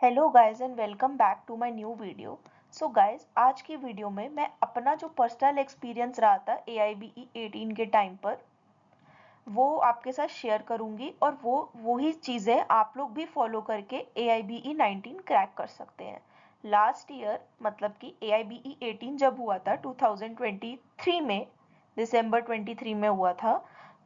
Hello guys and welcome back to my new video. So guys, आज की video में मैं अपना जो पर्सनल एक्सपीरियंस रहा था AIBE 18 के टाइम पर वो आपके साथ शेयर करूंगी और वही चीज़ें आप लोग भी फॉलो करके AIBE 19 क्रैक कर सकते हैं। लास्ट ईयर मतलब कि AIBE 18 जब हुआ था 2023 में, दिसंबर 23 में हुआ था,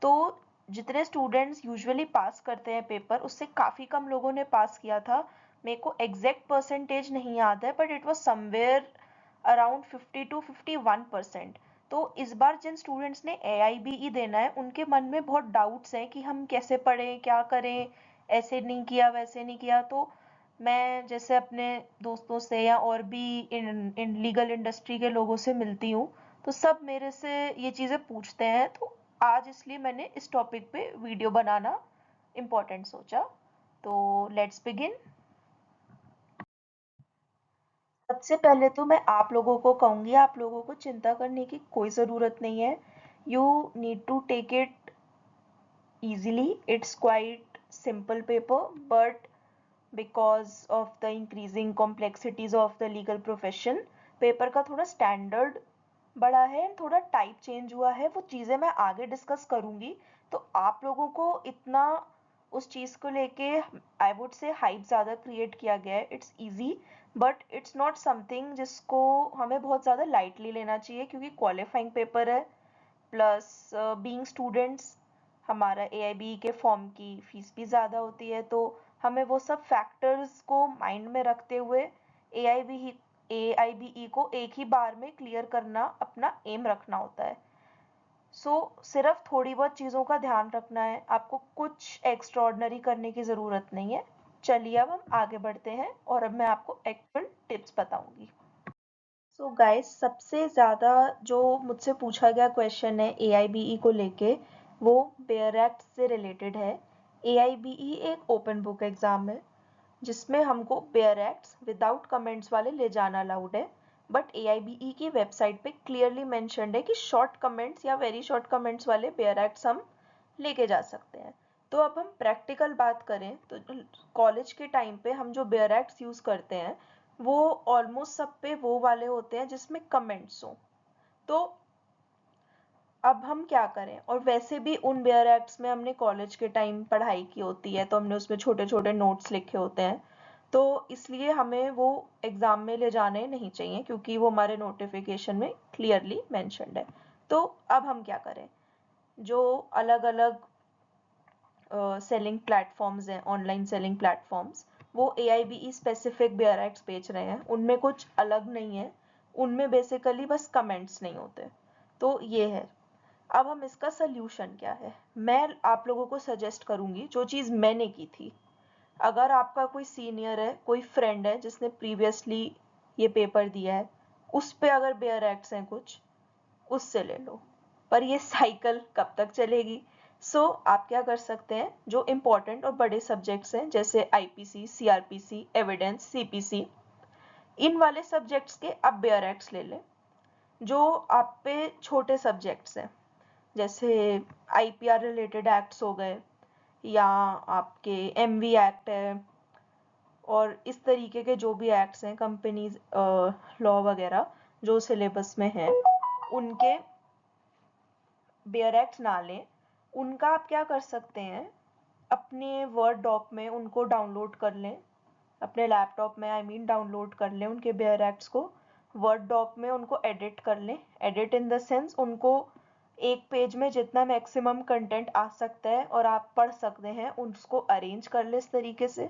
तो जितने स्टूडेंट्स यूजुअली पास करते हैं पेपर उससे काफ़ी कम लोगों ने पास किया था। मेरे को एग्जैक्ट परसेंटेज नहीं याद है but it was somewhere around 50 to 51%। तो इस बार जिन स्टूडेंट्स ने AIBE देना है उनके मन में बहुत डाउट्स हैं कि हम कैसे पढ़ें, क्या करें, ऐसे नहीं किया वैसे नहीं किया। तो मैं जैसे अपने दोस्तों से या और भी इन लीगल इंडस्ट्री के लोगों से मिलती हूँ तो सब मेरे से ये चीज़ें पूछते हैं। तो आज इसलिए मैंने इस टॉपिक पे वीडियो बनाना इम्पोर्टेंट सोचा। तो लेट्स बिगिन। सबसे पहले तो मैं आप लोगों को कहूँगी, आप लोगों को चिंता करने की कोई ज़रूरत नहीं है। You need to take it easily. It's quite simple paper, but because of the increasing complexities of the legal profession, paper का थोड़ा स्टैंडर्ड बढ़ा है, थोड़ा टाइप चेंज हुआ है। वो चीज़ें मैं आगे डिस्कस करूँगी। तो आप लोगों को इतना उस चीज़ को लेके आई वुड से हाइप ज़्यादा क्रिएट किया गया है। It's easy but it's not something जिसको हमें बहुत ज़्यादा लाइटली लेना चाहिए, क्योंकि क्वालिफाइंग पेपर है। प्लस बीइंग स्टूडेंट्स हमारा AIBE के फॉर्म की फीस भी ज़्यादा होती है, तो हमें वो सब फैक्टर्स को माइंड में रखते हुए AIBE को एक ही बार में क्लियर करना अपना एम रखना होता है। सिर्फ थोड़ी बहुत चीज़ों का ध्यान रखना है, आपको कुछ एक्स्ट्रॉर्डनरी करने की ज़रूरत नहीं है। चलिए अब हम आगे बढ़ते हैं और अब मैं आपको एक्चुअल टिप्स बताऊंगी। सो गाइस, सबसे ज़्यादा जो मुझसे पूछा गया क्वेश्चन है AIBE को लेके, वो बेयर एक्ट से रिलेटेड है। AIBE एक ओपन बुक एग्ज़ाम है जिसमें हमको बेयर एक्ट्स विदाउट कमेंट्स वाले ले जाना अलाउड है। बट AIBE की वेबसाइट पे क्लियरली मेंशन्ड है कि शॉर्ट कमेंट्स या वेरी शॉर्ट कमेंट्स वाले बेयर एक्ट्स हम लेके जा सकते हैं। तो अब हम प्रैक्टिकल बात करें तो कॉलेज के टाइम पे हम जो बेयर एक्ट्स यूज़ करते हैं वो ऑलमोस्ट सब पे वो वाले होते हैं जिसमें कमेंट्स हो। तो अब हम क्या करें, और वैसे भी उन बेयर एक्ट्स में हमने कॉलेज के टाइम पढ़ाई की होती है तो हमने उसमें छोटे छोटे नोट्स लिखे होते हैं, तो इसलिए हमें वो एग्ज़ाम में ले जाने नहीं चाहिए क्योंकि वो हमारे नोटिफिकेशन में क्लियरली मेंशन्ड है। तो अब हम क्या करें, जो अलग अलग सेलिंग प्लेटफॉर्म्स हैं, ऑनलाइन सेलिंग प्लेटफॉर्म्स, वो AIBE स्पेसिफिक बेयर एक्ट्स बेच रहे हैं, उनमें कुछ अलग नहीं है। उनमें बेसिकली बस कमेंट्स नहीं होते। तो ये है। अब हम इसका सल्यूशन क्या है, मैं आप लोगों को सजेस्ट करूंगी जो चीज़ मैंने की थी। अगर आपका कोई सीनियर है, कोई फ्रेंड है जिसने प्रीवियसली ये पेपर दिया है, उस पे अगर बेयर एक्ट्स हैं कुछ, उससे ले लो। पर ये साइकिल कब तक चलेगी? आप क्या कर सकते हैं, जो इम्पोर्टेंट और बड़े सब्जेक्ट्स हैं जैसे IPC, CRPC, एविडेंस, CPC, इन वाले सब्जेक्ट्स के आप बेयर एक्ट्स ले लें। जो आप पे छोटे सब्जेक्ट्स हैं जैसे IPR रिलेटेड एक्ट्स हो गए, या आपके MV एक्ट है, और इस तरीके के जो भी एक्ट्स हैं, कंपनीज लॉ वगैरह जो सिलेबस में हैं, उनके बेयर एक्ट्स ना लें। उनका आप क्या कर सकते हैं, अपने वर्ड डॉक में उनको डाउनलोड कर लें, अपने लैपटॉप में डाउनलोड कर लें उनके बेयर एक्ट्स को, वर्ड डॉक में उनको एडिट कर लें। एडिट इन द सेंस, उनको एक पेज में जितना मैक्सिमम कंटेंट आ सकता है और आप पढ़ सकते हैं उसको अरेंज कर लें इस तरीके से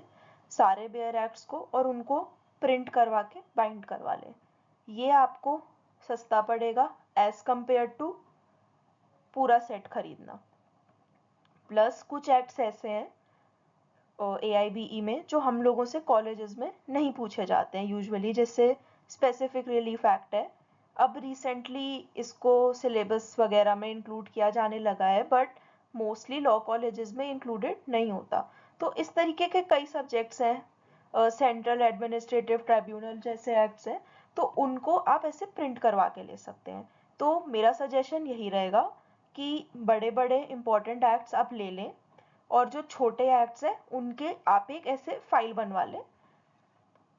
सारे बेयर एक्ट्स को, और उनको प्रिंट करवा के बाइंड करवा लें। ये आपको सस्ता पड़ेगा एज कंपेयर टू पूरा सेट खरीदना। प्लस कुछ एक्ट्स ऐसे हैं AIBE में जो हम लोगों से कॉलेजेस में नहीं पूछे जाते हैं यूजुअली, जैसे स्पेसिफिक रिलीफ एक्ट है। अब रिसेंटली इसको सिलेबस वगैरह में इंक्लूड किया जाने लगा है, बट मोस्टली लॉ कॉलेजेस में इंक्लूडेड नहीं होता। तो इस तरीके के कई सब्जेक्ट्स हैं, सेंट्रल एडमिनिस्ट्रेटिव ट्राइब्यूनल जैसे एक्ट्स हैं, तो उनको आप ऐसे प्रिंट करवा के ले सकते हैं। तो मेरा सजेशन यही रहेगा कि बड़े बड़े इंपॉर्टेंट एक्ट्स आप ले लें, और जो छोटे एक्ट्स हैं उनके आप एक ऐसे फाइल बनवा लें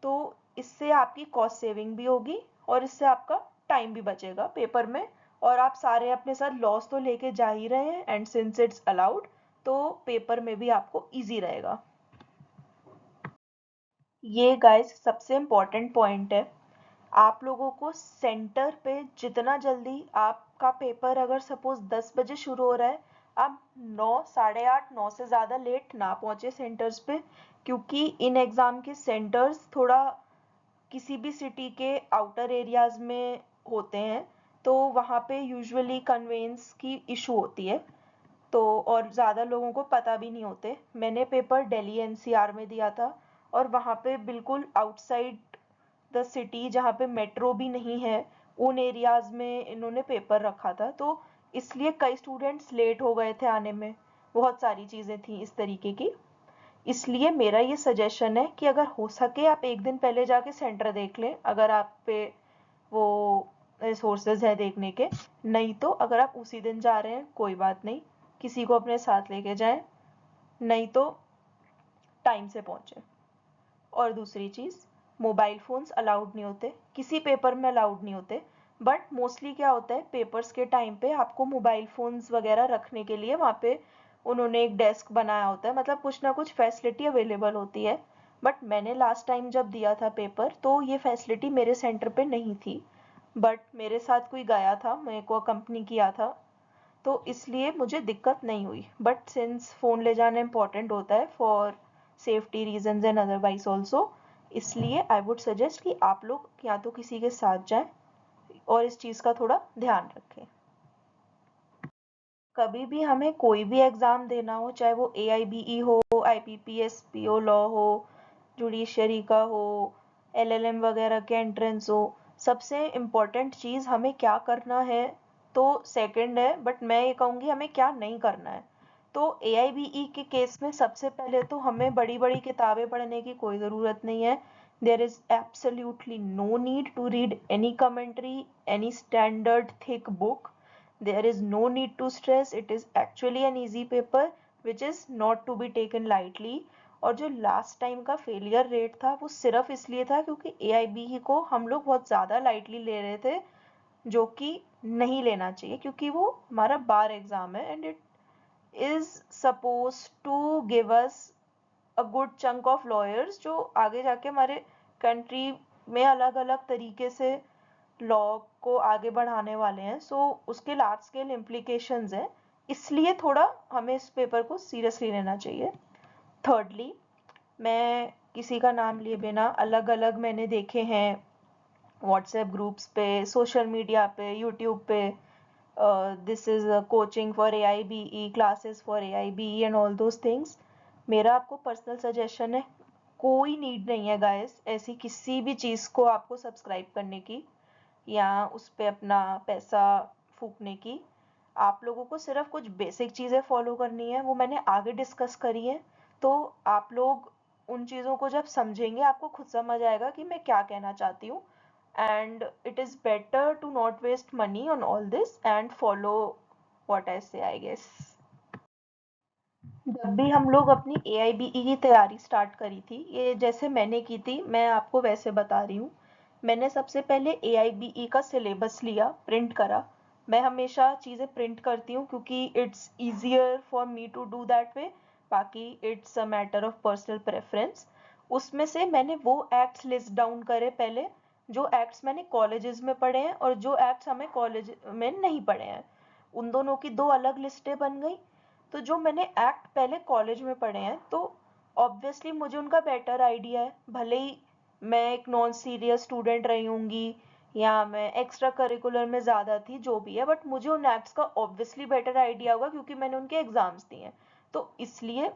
तो इससे आपकी कॉस्ट सेविंग भी होगी और इससे आपका टाइम भी बचेगा पेपर में, और आप सारे अपने साथ लॉस तो लेके जा ही रहे हैं, एंड सिंस इट्स अलाउड तो पेपर में भी आपको इजी रहेगा। ये गाइस सबसे इम्पोर्टेंट पॉइंट है, आप लोगों को सेंटर पे जितना जल्दी, आपका पेपर अगर सपोज 10 बजे शुरू हो रहा है, आप 9, साढ़े 8, 9 से ज़्यादा लेट ना पहुँचे सेंटर्स पे, क्योंकि इन एग्ज़ाम के सेंटर्स थोड़ा किसी भी सिटी के आउटर एरियाज में होते हैं, तो वहाँ पे यूजुअली कन्वेंस की इशू होती है, तो और ज़्यादा लोगों को पता भी नहीं होते। मैंने पेपर दिल्ली एनसीआर में दिया था और वहाँ पे बिल्कुल आउटसाइड द सिटी, जहाँ पे मेट्रो भी नहीं है, उन एरियाज में इन्होंने पेपर रखा था, तो इसलिए कई स्टूडेंट्स लेट हो गए थे आने में। बहुत सारी चीज़ें थी इस तरीके की। इसलिए मेरा ये सजेशन है कि अगर हो सके आप एक दिन पहले जाके सेंटर देख लें, अगर आप पे वो रिसोर्सेज है देखने के। नहीं तो अगर आप उसी दिन जा रहे हैं कोई बात नहीं, किसी को अपने साथ लेके जाएं, नहीं तो टाइम से पहुंचे। और दूसरी चीज़, मोबाइल फ़ोन्स अलाउड नहीं होते, किसी पेपर में अलाउड नहीं होते, बट मोस्टली क्या होता है पेपर्स के टाइम पे आपको मोबाइल फ़ोन्स वगैरह रखने के लिए वहाँ पे उन्होंने एक डेस्क बनाया होता है, मतलब कुछ ना कुछ फैसिलिटी अवेलेबल होती है। बट मैंने लास्ट टाइम जब दिया था पेपर तो ये फैसिलिटी मेरे सेंटर पे नहीं थी, बट मेरे साथ कोई गया था, मेरे को अकम्पनी किया था, तो इसलिए मुझे दिक्कत नहीं हुई। बट सिंस फ़ोन ले जाना इम्पॉर्टेंट होता है for safety reasons and otherwise also, इसलिए आई वुड सजेस्ट कि आप लोग या तो किसी के साथ जाएं और इस चीज़ का थोड़ा ध्यान रखें। कभी भी हमें कोई भी एग्ज़ाम देना हो, चाहे वो AIBE हो, IPPS PO लॉ हो, जुडिशरी का हो, LLM वगैरह के एंट्रेंस हो, सबसे इम्पॉर्टेंट चीज़ हमें क्या करना है तो सेकंड है, बट मैं ये कहूँगी हमें क्या नहीं करना है। तो AIBE के केस में सबसे पहले तो हमें बड़ी बड़ी किताबें पढ़ने की कोई ज़रूरत नहीं है। There is absolutely no need to read any commentary, any standard thick book. There is no need to stress, it is actually an easy paper which is not to be taken lightly। और जो last time का failure rate था वो सिर्फ इसलिए था क्योंकि AIBE को हम लोग बहुत ज़्यादा लाइटली ले रहे थे, जो कि नहीं लेना चाहिए, क्योंकि वो हमारा बार एग्ज़ाम है and it is suppose to give us a good chunk of lawyers जो आगे जाके हमारे कंट्री में अलग अलग तरीके से लॉ को आगे बढ़ाने वाले हैं। सो उसके लार्ज स्केल इम्प्लीकेशंस हैं, इसलिए थोड़ा हमें इस पेपर को सीरियसली लेना चाहिए। थर्डली, मैं किसी का नाम लिए बिना अलग अलग मैंने देखे हैं व्हाट्सएप ग्रुप्स पे, सोशल मीडिया पे, यूट्यूब पे, this is coaching for AIBE, classes for AIBE and all those things. मेरा आपको पर्सनल सजेशन है, कोई नीड नहीं है गाइस ऐसी किसी भी चीज़ को आपको सब्सक्राइब करने की या उस पे अपना पैसा फूकने की। आप लोगों को सिर्फ कुछ बेसिक चीज़ें फॉलो करनी है, वो मैंने आगे डिस्कस करी है। तो आप लोग उन चीज़ों को जब समझेंगे आपको खुद समझ आएगा कि मैं क्या कहना चाहती हूँ, and it is better to not waste money on all this and follow what I say, I guess. जब भी हम लोग अपनी AIBE की तैयारी स्टार्ट करी थी, ये जैसे मैंने की थी, मैं आपको वैसे बता रही हूँ। मैंने सबसे पहले AIBE का सिलेबस लिया, प्रिंट करा। मैं हमेशा चीज़ें प्रिंट करती हूँ क्योंकि it's easier for me to do that way, बाकी it's a matter of personal preference. उसमें से मैंने वो एक्ट्स लिस्ट डाउन करे पहले, जो एक्ट्स मैंने कॉलेजेस में पढ़े हैं और जो एक्ट्स हमें कॉलेज में नहीं पढ़े हैं, उन दोनों की दो अलग लिस्टें बन गई। तो जो मैंने एक्ट पहले कॉलेज में पढ़े हैं तो ऑब्वियसली मुझे उनका बेटर आइडिया है, भले ही मैं एक नॉन सीरियस स्टूडेंट रही होंगी या मैं एक्स्ट्रा करिकुलर में ज़्यादा थी, जो भी है, बट मुझे उन एक्ट्स का ऑब्वियसली बेटर आइडिया होगा क्योंकि मैंने उनके एग्जाम्स दिए हैं। तो इसलिए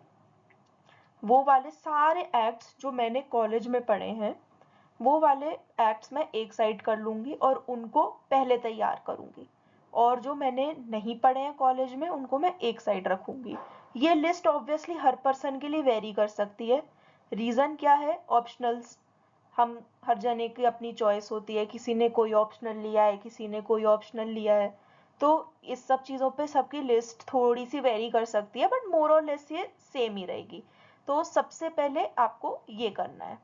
वो वाले सारे एक्ट्स जो मैंने कॉलेज में पढ़े हैं, वो वाले एक्ट्स मैं एक साइड कर लूँगी और उनको पहले तैयार करूँगी, और जो मैंने नहीं पढ़े हैं कॉलेज में उनको मैं एक साइड रखूँगी। ये लिस्ट ऑब्वियसली हर पर्सन के लिए वेरी कर सकती है। रीज़न क्या है, ऑप्शनल्स, हम हर जने की अपनी चॉइस होती है, किसी ने कोई ऑप्शनल लिया है, किसी ने कोई ऑप्शनल लिया है, तो इस सब चीज़ों पे सबकी लिस्ट थोड़ी सी वेरी कर सकती है, बट मोर और लेस ये सेम ही रहेगी। तो सबसे पहले आपको ये करना है।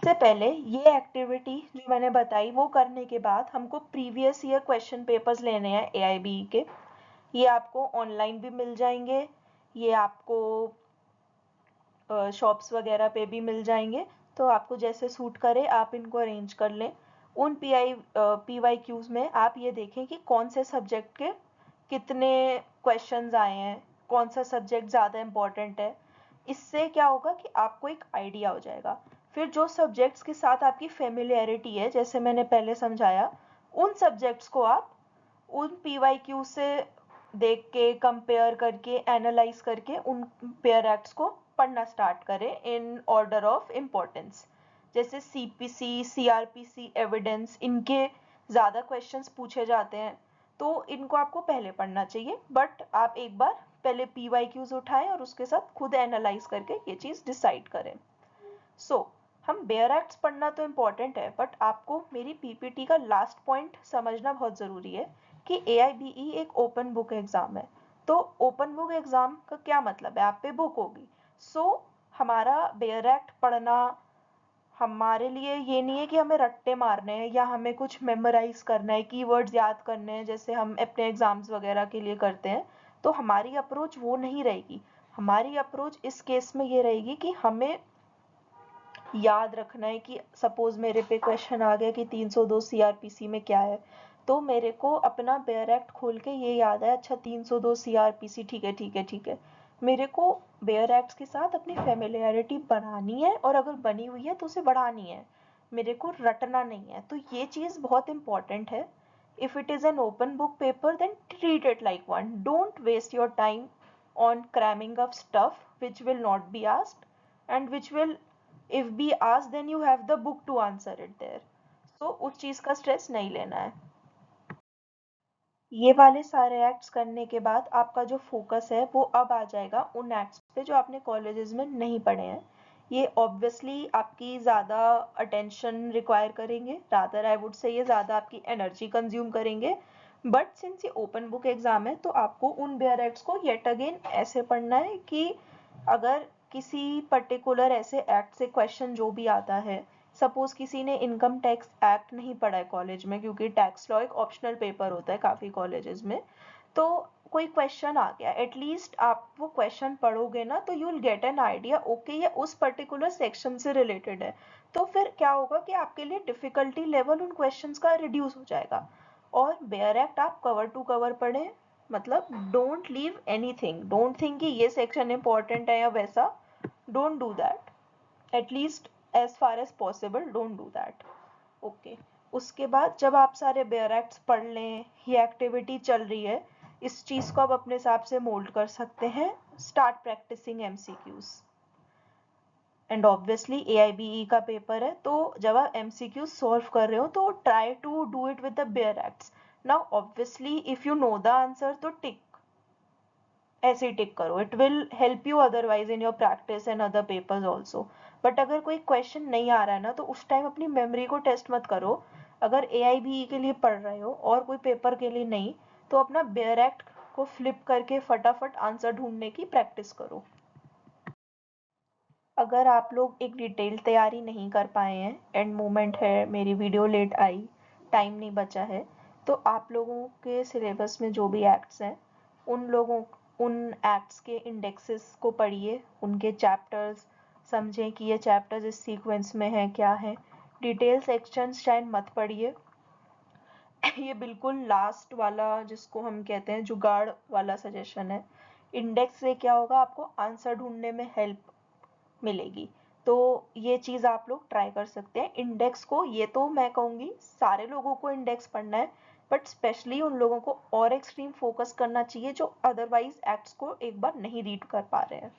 इससे पहले ये एक्टिविटी जो मैंने बताई वो करने के बाद हमको प्रीवियस ईयर क्वेश्चन पेपर्स लेने हैं AIBE के। ये आपको ऑनलाइन भी मिल जाएंगे, ये आपको शॉप्स वगैरह पे भी मिल जाएंगे, तो आपको जैसे सूट करे आप इनको अरेंज कर लें। उन PYQs में आप ये देखें कि कौन से सब्जेक्ट के कितने क्वेश्चंस आए हैं, कौन सा सब्जेक्ट ज़्यादा इम्पोर्टेंट है। इससे क्या होगा कि आपको एक आइडिया हो जाएगा। फिर जो सब्जेक्ट्स के साथ आपकी फेमिलियरिटी है, जैसे मैंने पहले समझाया, उन सब्जेक्ट्स को आप उन PYQ से देख के, कंपेयर करके, एनालाइज करके उन पेयर एक्ट्स को पढ़ना स्टार्ट करें इन ऑर्डर ऑफ इम्पोर्टेंस। जैसे CPC, CRPC, एविडेंस, इनके ज़्यादा क्वेश्चंस पूछे जाते हैं, तो इनको आपको पहले पढ़ना चाहिए। बट आप एक बार पहले PYQs उठाएं और उसके साथ खुद एनालाइज करके ये चीज़ डिसाइड करें। हम बेयर एक्ट्स पढ़ना तो इम्पॉर्टेंट है, बट आपको मेरी PPT का लास्ट पॉइंट समझना बहुत ज़रूरी है कि AIBE एक ओपन बुक एग्ज़ाम है। तो ओपन बुक एग्ज़ाम का क्या मतलब है? आप पे बुक होगी। हमारा बेयर एक्ट पढ़ना हमारे लिए ये नहीं है कि हमें रट्टे मारने हैं या हमें कुछ मेमोराइज करना है, कीवर्ड्स याद करने हैं, जैसे हम अपने एग्जाम्स वगैरह के लिए करते हैं। तो हमारी अप्रोच वो नहीं रहेगी। हमारी अप्रोच इस केस में ये रहेगी कि हमें याद रखना है कि सपोज मेरे पे क्वेश्चन आ गया कि 302 CRPC में क्या है, तो मेरे को अपना बेयर एक्ट खोल के ये याद है, अच्छा 302 CRPC, ठीक है ठीक है ठीक है। मेरे को बेयर एक्ट्स के साथ अपनी फेमिलियरिटी बढ़ानी है, और अगर बनी हुई है तो उसे बढ़ानी है, मेरे को रटना नहीं है। तो ये चीज़ बहुत इंपॉर्टेंट है। If it is an open book paper, then treat it like one. Don't waste your time on cramming up stuff which will not be asked, and which will, if be asked, then you have the book to answer it there. So उस चीज़ का stress नहीं लेना है। ये वाले सारे acts करने के बाद आपका जो फोकस है वो अब आ जाएगा उन एक्ट्स पे जो आपने कॉलेजेस में नहीं पढ़े हैं। ये ऑब्वियसली आपकी ज़्यादा अटेंशन रिक्वायर करेंगे, रादर आई वुड से ये ज़्यादा आपकी एनर्जी कंज्यूम करेंगे। बट सिंस ये ओपन बुक एग्जाम है, तो आपको उन बेयर एक्ट्स को येट अगेन ऐसे पढ़ना है कि अगर किसी पर्टिकुलर ऐसे एक्ट से क्वेश्चन जो भी आता है, सपोज किसी ने इनकम टैक्स एक्ट नहीं पढ़ा है कॉलेज में, क्योंकि टैक्स लॉ एक ऑप्शनल पेपर होता है काफ़ी कॉलेजेस में, तो कोई क्वेश्चन आ गया, एटलीस्ट आप वो क्वेश्चन पढ़ोगे ना तो you will get an idea, okay ये उस पर्टिकुलर सेक्शन से रिलेटेड है। तो फिर क्या होगा कि आपके लिए डिफिकल्टी लेवल उन क्वेश्चंस का रिड्यूस हो जाएगा। और बेयर एक्ट आप कवर टू कवर पढ़ें, मतलब don't leave anything, don't think कि ये सेक्शन इंपॉर्टेंट है या वैसा, don't do that, at least as far as possible don't do that. Okay. उसके बाद जब आप सारे बेयर एक्ट्स पढ़ लें, ये एक्टिविटी चल रही है, इस चीज़ को आप अपने हिसाब से मोल्ड कर सकते हैं। Start practising MCQs। And obviously AIBE का पेपर है, तो जब आप MCQs सॉल्व कर रहे हो तो try to do it with the bare acts. Now obviously if you know the answer तो टिक, ऐसे ही टिक करो, it will help you otherwise in your practice and other papers also. But अगर कोई क्वेश्चन नहीं आ रहा है ना, तो उस टाइम अपनी मेमोरी को टेस्ट मत करो। अगर AIBE के लिए पढ़ रहे हो और कोई पेपर के लिए नहीं, तो अपना बेयर एक्ट को फ्लिप करके फटाफट आंसर ढूंढने की प्रैक्टिस करो। अगर आप लोग एक डिटेल तैयारी नहीं कर पाए हैं, एंड मोमेंट है, मेरी वीडियो लेट आई, टाइम नहीं बचा है, तो आप लोगों के सिलेबस में जो भी एक्ट्स हैं, उन एक्ट्स के इंडेक्सेस को पढ़िए, उनके चैप्टर्स समझें कि ये चैप्टर्स इस सीक्वेंस में हैं क्या है। डिटेल सेक्शंस शायद मत पढ़िए। ये बिल्कुल लास्ट वाला, जिसको हम कहते हैं जुगाड़ वाला सजेशन है। इंडेक्स से क्या होगा, आपको आंसर ढूंढने में हेल्प मिलेगी। तो ये चीज़ आप लोग ट्राई कर सकते हैं। इंडेक्स को, ये तो मैं कहूँगी सारे लोगों को इंडेक्स पढ़ना है, बट स्पेशली उन लोगों को और एक्सट्रीम फोकस करना चाहिए जो अदरवाइज एक्ट्स को एक बार नहीं रीड कर पा रहे हैं।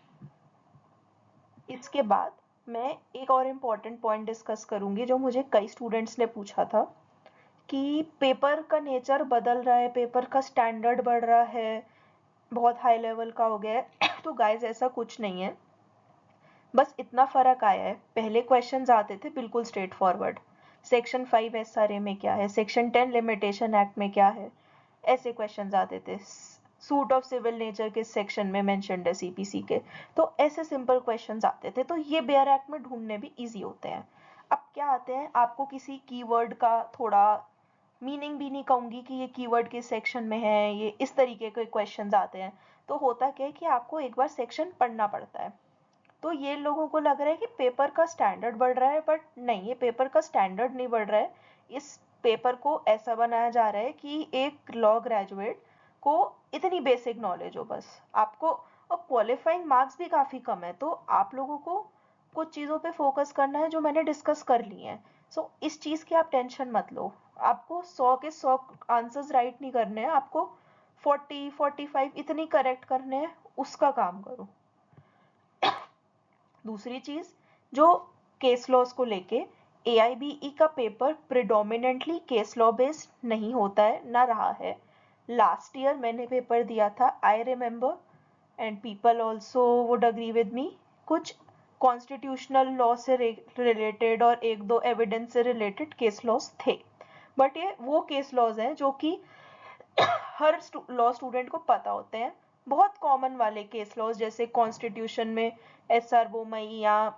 इसके बाद मैं एक और इम्पॉर्टेंट पॉइंट डिस्कस करूँगी जो मुझे कई स्टूडेंट्स ने पूछा था कि पेपर का नेचर बदल रहा है, पेपर का स्टैंडर्ड बढ़ रहा है, बहुत हाई लेवल का हो गया है। तो गाइज ऐसा कुछ नहीं है, बस इतना फ़र्क आया है, पहले क्वेश्चंस आते थे बिल्कुल स्ट्रेट फॉरवर्ड, सेक्शन 5 SRA में क्या है, सेक्शन 10 लिमिटेशन एक्ट में क्या है, ऐसे क्वेश्चंस आते थे। सूट ऑफ सिविल नेचर के सेक्शन में मेंशन्ड है CPC के, तो ऐसे सिंपल क्वेश्चंस आते थे, तो ये बेयर एक्ट में ढूंढने भी ईजी होते हैं। अब क्या आते हैं, आपको किसी कीवर्ड का थोड़ा मीनिंग भी नहीं कहूंगी कि ये कीवर्ड किस सेक्शन में है, ये इस तरीके के क्वेश्चंस आते हैं। तो होता क्या है कि आपको एक बार सेक्शन पढ़ना पड़ता है। तो ये लोगों को लग रहा है कि पेपर का स्टैंडर्ड बढ़ रहा है, बट नहीं, ये पेपर का स्टैंडर्ड नहीं बढ़ रहा है। इस पेपर को ऐसा बनाया जा रहा है कि एक लॉ ग्रेजुएट को इतनी बेसिक नॉलेज हो बस आपको। और क्वालिफाइंग मार्क्स भी काफ़ी कम है, तो आप लोगों को कुछ चीज़ों पे फोकस करना है जो मैंने डिस्कस कर ली हैं। सो इस चीज़ की आप टेंशन मत लो। आपको 100 के 100 आंसर्स राइट नहीं करने हैं, आपको 40 45 इतनी करेक्ट करने हैं, उसका काम करो। दूसरी चीज, जो केस लॉज को लेके, AIBE का paper predominantly case law based नहीं होता है, ना रहा है। लास्ट ईयर मैंने पेपर दिया था, I remember, and people also would agree with me, कुछ कॉन्स्टिट्यूशनल लॉ से रिलेटेड और एक दो एविडेंस से रिलेटेड केस लॉज थे। बट ये वो केस लॉज हैं जो कि हर लॉ स्टूडेंट को पता होते हैं। बहुत कॉमन वाले केस लॉज, जैसे कॉन्स्टिट्यूशन में SR बोमई या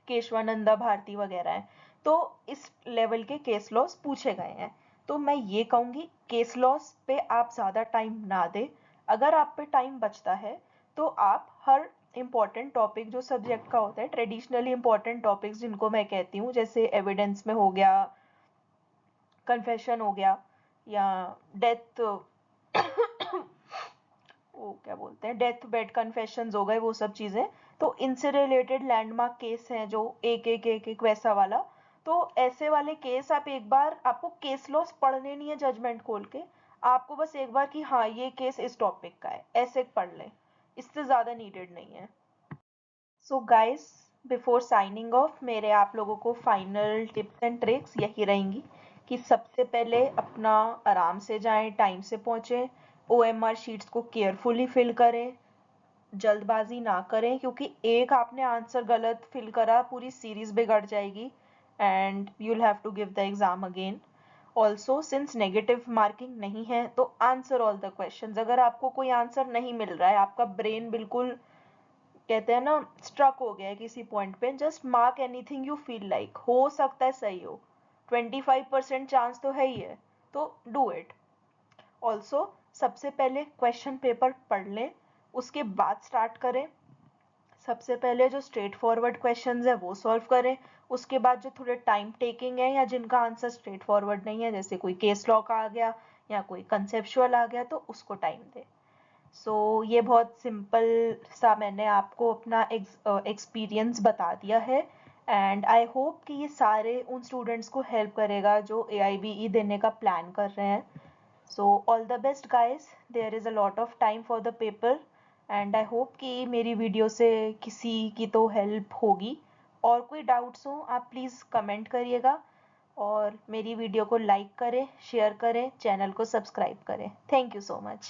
केशवानंदा भारती वगैरह हैं। तो इस लेवल के केस लॉज पूछे गए हैं। तो मैं ये कहूंगी, केस लॉज पे आप ज़्यादा टाइम ना दें। अगर आप पे टाइम बचता है तो आप हर इम्पॉर्टेंट टॉपिक जो सब्जेक्ट का होता है, ट्रेडिशनली इम्पॉर्टेंट टॉपिक्स जिनको मैं कहती हूँ, जैसे एविडेंस में हो गया, कन्फेशन हो गया, या डेथ वो क्या बोलते हैं, डेथ बेड कन्फेशंस हो गए, वो सब चीजें। तो इनसे रिलेटेड लैंडमार्क केस हैं जो एक वैसा वाला। तो ऐसे वाले केस आप एक बार, आपको केस लॉस पढ़ने नहीं है जजमेंट खोल के, आपको बस एक बार कि हाँ ये केस इस टॉपिक का है, ऐसे पढ़ लें, इससे ज्यादा नीडेड नहीं है। So guys, before signing off, मेरे आप लोगों को फाइनल टिप्स एंड ट्रिक्स यही रहेंगी कि सबसे पहले अपना आराम से जाएं, टाइम से पहुंचें, OMR शीट्स को केयरफुली फिल करें, जल्दबाजी ना करें, क्योंकि एक आपने आंसर गलत फिल करा, पूरी सीरीज बिगड़ जाएगी and you will have to give the exam again. Also since negative marking नहीं है, तो आंसर ऑल द क्वेश्चंस। अगर आपको कोई आंसर नहीं मिल रहा है, आपका ब्रेन बिल्कुल कहते हैं ना स्ट्रक हो गया है किसी पॉइंट पे, just mark anything you feel like, हो सकता है सही हो, 25% चांस तो है ही है, तो डू इट। ऑल्सो सबसे पहले क्वेश्चन पेपर पढ़ लें, उसके बाद स्टार्ट करें। सबसे पहले जो स्ट्रेट फॉरवर्ड क्वेश्चंस है वो सॉल्व करें, उसके बाद जो थोड़े टाइम टेकिंग है या जिनका आंसर स्ट्रेट फॉरवर्ड नहीं है, जैसे कोई केस लॉ का आ गया या कोई कंसेप्चुअल आ गया, तो उसको टाइम दें। सो ये बहुत सिंपल सा मैंने आपको अपना एक्सपीरियंस बता दिया है, एंड आई होप कि ये सारे उन स्टूडेंट्स को हेल्प करेगा जो AIBE देने का प्लान कर रहे हैं। So all the best guys, there is a lot of time for the paper, and I hope कि मेरी वीडियो से किसी की तो हेल्प होगी। और कोई डाउट्स हो आप प्लीज़ कमेंट करिएगा, और मेरी वीडियो को लाइक करें, शेयर करें, चैनल को सब्सक्राइब करें। Thank you so much.